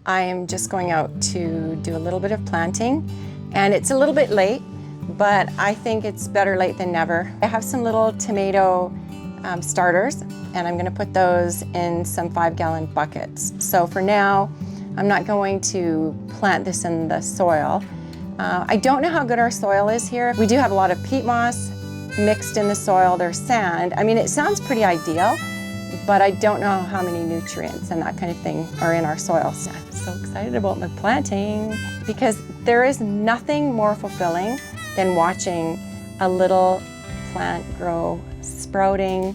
I'm just going out to do a little bit of planting, and it's a little bit late, but I think it's better late than never. I have some little tomato starters, and I'm gonna put those in some 5-gallon buckets. So for now, I'm not going to plant this in the soil. I don't know how good our soil is here. We do have a lot of peat moss mixed in the soil. There's sand. I mean, it sounds pretty ideal, but I don't know how many nutrients and that kind of thing are in our soil. So I'm so excited about my planting because there is nothing more fulfilling than watching a little plant grow, sprouting,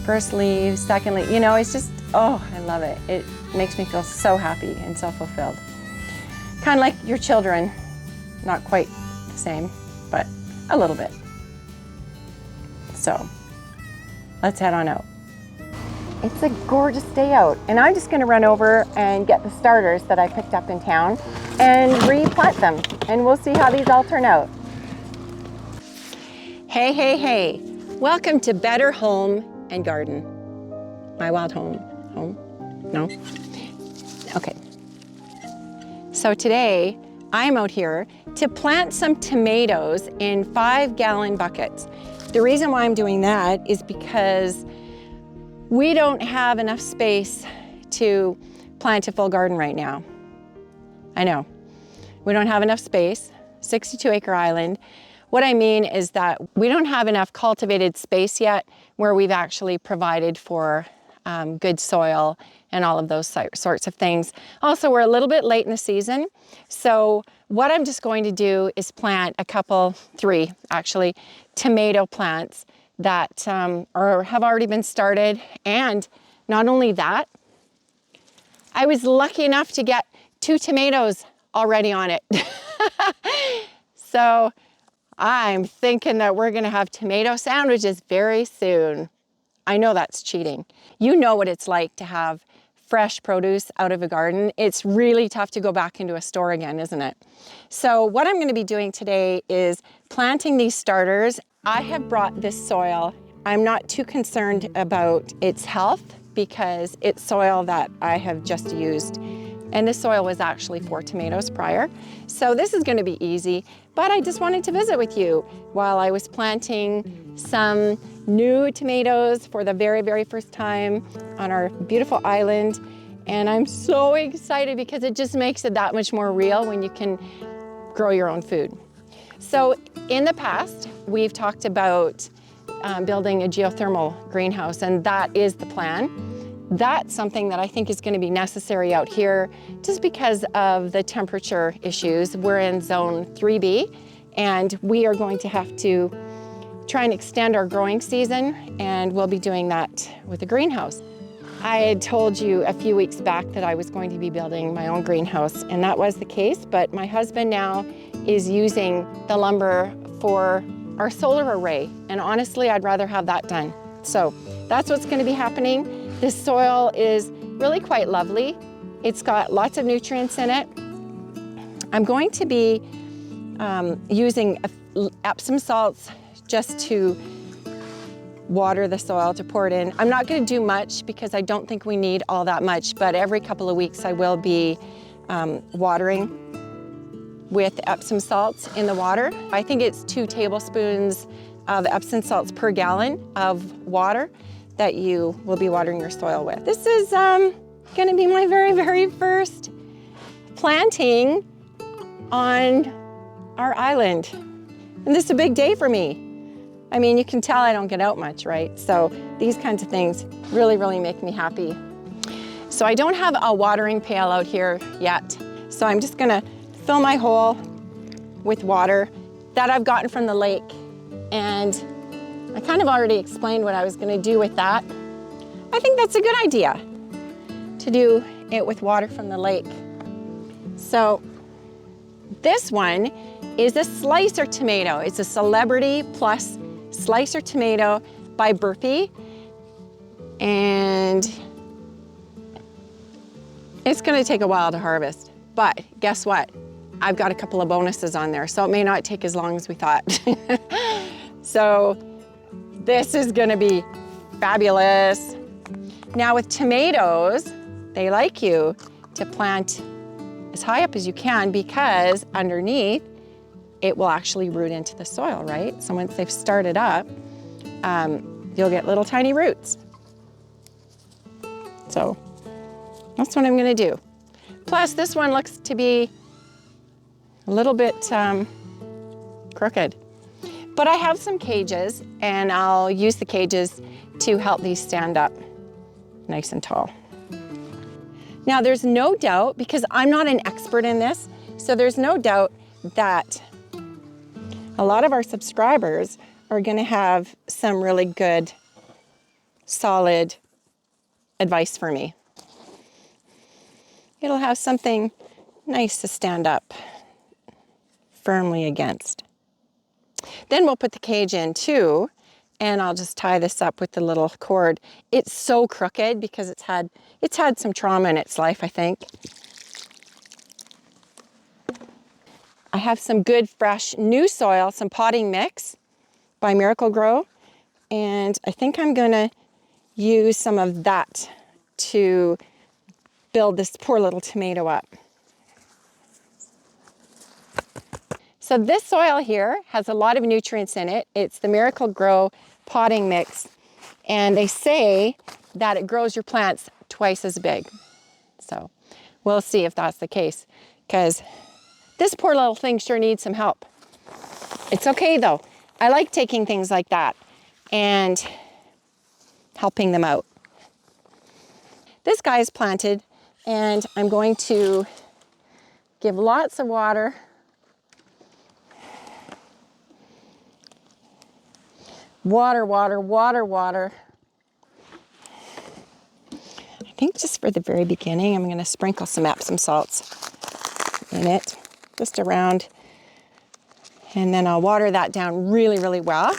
first leaves, second leaf. You know, it's just, oh, I love it. It makes me feel so happy and so fulfilled. Kind of like your children. Not quite the same, but a little bit. So let's head on out. It's a gorgeous day out, and I'm just gonna run over and get the starters that I picked up in town and replant them, and we'll see how these all turn out. Hey, hey, hey. Welcome to Better Home and Garden. My wild home. No? Okay. So today, I'm out here to plant some tomatoes in 5-gallon buckets. The reason why I'm doing that is because we don't have enough space to plant a full garden right now. I know, we don't have enough space, 62-acre island. What I mean is that we don't have enough cultivated space yet where we've actually provided for good soil and all of those sorts of things. Also, we're a little bit late in the season. So what I'm just going to do is plant three actually, tomato plants that have already been started. And not only that, I was lucky enough to get 2 tomatoes already on it. So I'm thinking that we're gonna have tomato sandwiches very soon. I know that's cheating. You know what it's like to have fresh produce out of a garden. It's really tough to go back into a store again, isn't it? So what I'm going to be doing today is planting these starters. I have brought this soil. I'm not too concerned about its health because it's soil that I have just used. And this soil was actually for tomatoes prior. So this is going to be easy, but I just wanted to visit with you while I was planting some new tomatoes for the very, very first time on our beautiful island. And I'm so excited because it just makes it that much more real when you can grow your own food. So in the past, we've talked about building a geothermal greenhouse, and that is the plan. That's something that I think is going to be necessary out here just because of the temperature issues. We're in zone 3B, and we are going to have to try and extend our growing season, and we'll be doing that with a greenhouse. I had told you a few weeks back that I was going to be building my own greenhouse, and that was the case, but my husband now is using the lumber for our solar array, and honestly, I'd rather have that done. So that's what's going to be happening. This soil is really quite lovely. It's got lots of nutrients in it. I'm going to be using Epsom salts just to water the soil, to pour it in. I'm not going to do much because I don't think we need all that much, but every couple of weeks I will be watering with Epsom salts in the water. I think it's 2 tablespoons of Epsom salts per gallon of water that you will be watering your soil with. This is gonna be my very, very first planting on our island. And this is a big day for me. I mean, you can tell I don't get out much, right? So these kinds of things really, really make me happy. So I don't have a watering pail out here yet. So I'm just gonna fill my hole with water that I've gotten from the lake. And I kind of already explained what I was gonna do with that. I think that's a good idea to do it with water from the lake. So this one is a slicer tomato. It's a Celebrity Plus Slicer Tomato by Burpee. And it's gonna take a while to harvest, but guess what? I've got a couple of bonuses on there, so it may not take as long as we thought. So this is gonna be fabulous. Now with tomatoes, they like you to plant as high up as you can because underneath it will actually root into the soil, right? So once they've started up, you'll get little tiny roots. So that's what I'm gonna do. Plus this one looks to be a little bit crooked. But I have some cages and I'll use the cages to help these stand up nice and tall. Now there's no doubt, because I'm not an expert in this, so there's no doubt that a lot of our subscribers are gonna have some really good, solid advice for me. It'll have something nice to stand up firmly against. Then we'll put the cage in too, and I'll just tie this up with the little cord. It's so crooked because it's had some trauma in its life, I think. I have some good, fresh, new soil, some potting mix by Miracle-Gro, and I think I'm gonna use some of that to build this poor little tomato up. So this soil here has a lot of nutrients in it. It's the Miracle-Gro potting mix, and they say that it grows your plants twice as big. So we'll see if that's the case, because this poor little thing sure needs some help. It's okay though. I like taking things like that and helping them out. This guy is planted, and I'm going to give lots of water. Water, water, water, water. I think just for the very beginning, I'm going to sprinkle some Epsom salts in it, just around, and then I'll water that down really, really well.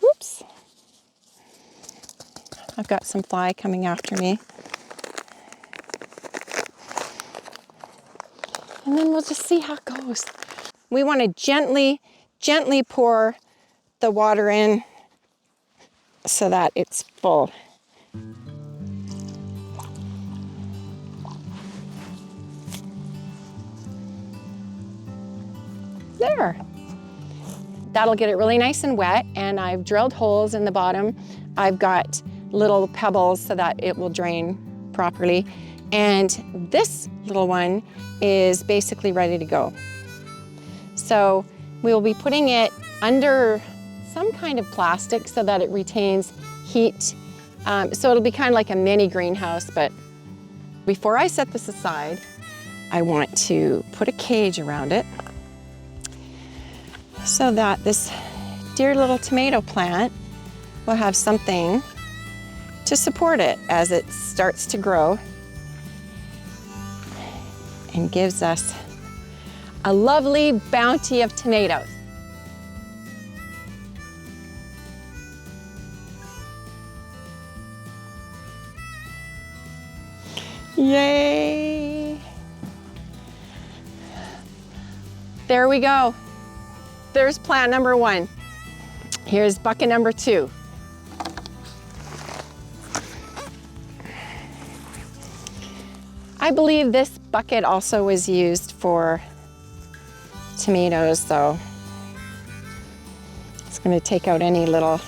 Whoops. I've got some fly coming after me. And then we'll just see how it goes. We want to gently, gently pour the water in so that it's full. There. That'll get it really nice and wet, and I've drilled holes in the bottom. I've got little pebbles so that it will drain properly. And this little one is basically ready to go. So we will be putting it under some kind of plastic so that it retains heat. So it'll be kind of like a mini greenhouse, but before I set this aside, I want to put a cage around it so that this dear little tomato plant will have something to support it as it starts to grow and gives us a lovely bounty of tomatoes. Yay! There we go. There's plant number one. Here's bucket number two. I believe this bucket also was used for tomatoes, so it's going to take out any little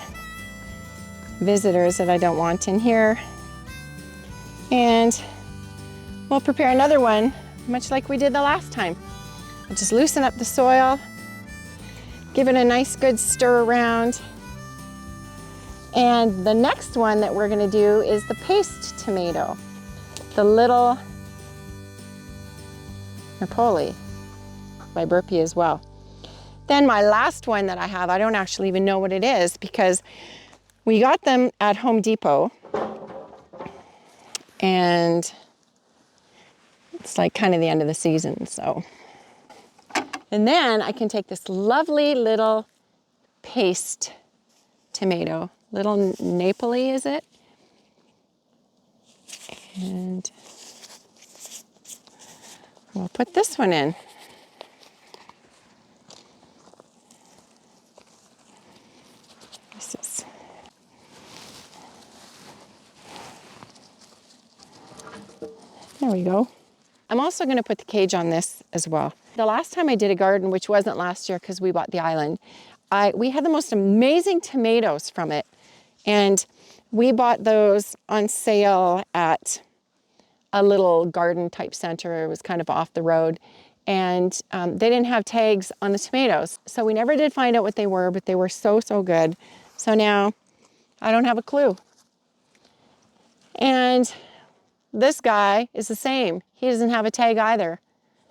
visitors that I don't want in here. And we'll prepare another one, much like we did the last time. We'll just loosen up the soil, give it a nice good stir around. And the next one that we're going to do is the paste tomato, the little Napoli by Burpee as well. Then my last one that I have, I don't actually even know what it is because we got them at Home Depot, and it's like kind of the end of the season, so. And then I can take this lovely little paste tomato, little Napoli is it? And we'll put this one in. This is There we go. I'm also going to put the cage on this as well. The last time I did a garden, which wasn't last year because we bought the island, we had the most amazing tomatoes from it. And we bought those on sale at a little garden type center. It was kind of off the road. And they didn't have tags on the tomatoes. So we never did find out what they were, but they were so, so good. So now I don't have a clue. And this guy is the same. He doesn't have a tag either.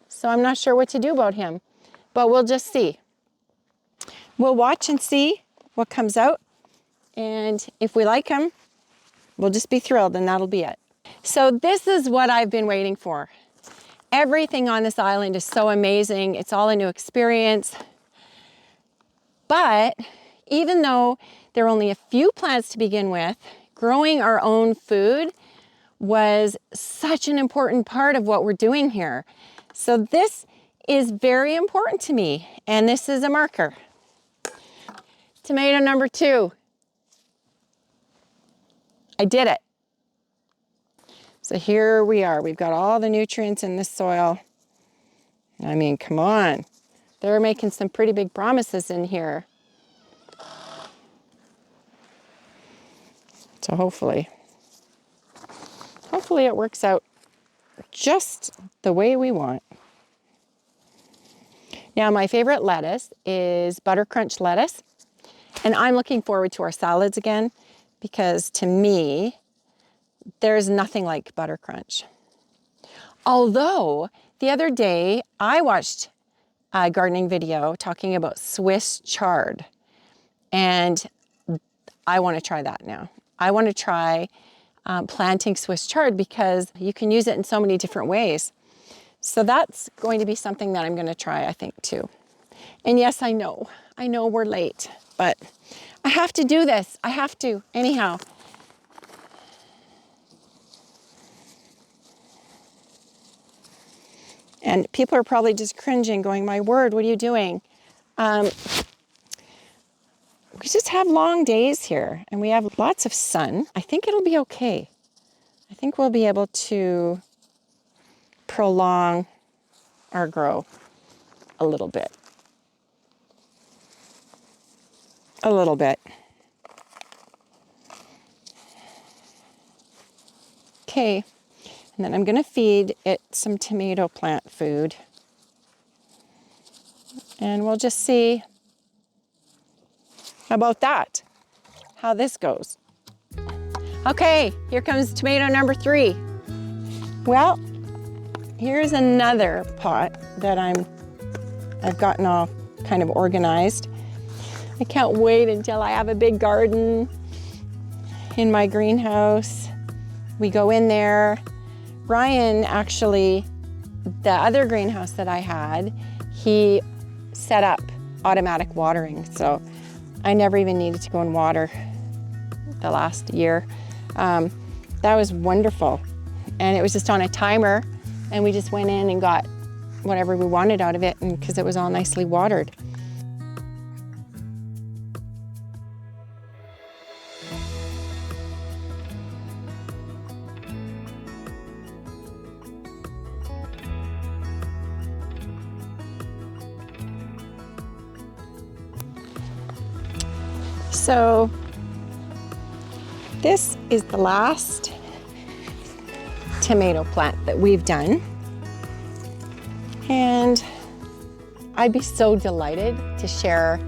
So I'm not sure what to do about him, but we'll just see. We'll watch and see what comes out. And if we like him, we'll just be thrilled and that'll be it. So this is what I've been waiting for. Everything on this island is so amazing. It's all a new experience. But even though there are only a few plants to begin with, growing our own food was such an important part of what we're doing here. So this is very important to me, and this is a marker. Tomato number 2. I did it. So here we are. We've got all the nutrients in this soil. I mean, come on. They're making some pretty big promises in here. So hopefully it works out just the way we want. Now, my favorite lettuce is Butter Crunch lettuce. And I'm looking forward to our salads again because to me, there's nothing like Butter Crunch. Although the other day I watched a gardening video talking about Swiss chard, and I want to try that now. I want to try planting Swiss chard because you can use it in so many different ways. So that's going to be something that I'm going to try, I think, too. And yes, I know we're late, but I have to do this. I have to, anyhow. And people are probably just cringing, going, my word, what are you doing? We just have long days here and we have lots of sun. I think it'll be okay. I think we'll be able to prolong our grow a little bit. A little bit. Okay, and then I'm going to feed it some tomato plant food. And we'll just see about that, how this goes. Okay, here comes tomato number 3. Well, here's another pot that I've gotten all kind of organized. I can't wait until I have a big garden in my greenhouse. We go in there. Ryan, actually, the other greenhouse that I had, he set up automatic watering. So I never even needed to go and water the last year. That was wonderful. And it was just on a timer, and we just went in and got whatever we wanted out of it, and because it was all nicely watered. So this is the last tomato plant that we've done. And I'd be so delighted to share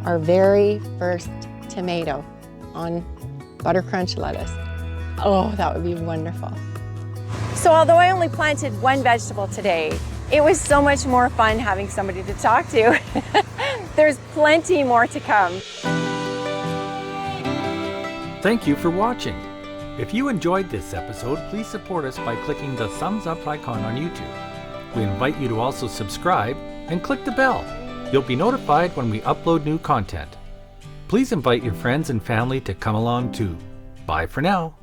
our very first tomato on Butter Crunch lettuce. Oh, that would be wonderful. So although I only planted one vegetable today, it was so much more fun having somebody to talk to. There's plenty more to come. Thank you for watching. If you enjoyed this episode, please support us by clicking the thumbs up icon on YouTube. We invite you to also subscribe and click the bell. You'll be notified when we upload new content. Please invite your friends and family to come along too. Bye for now.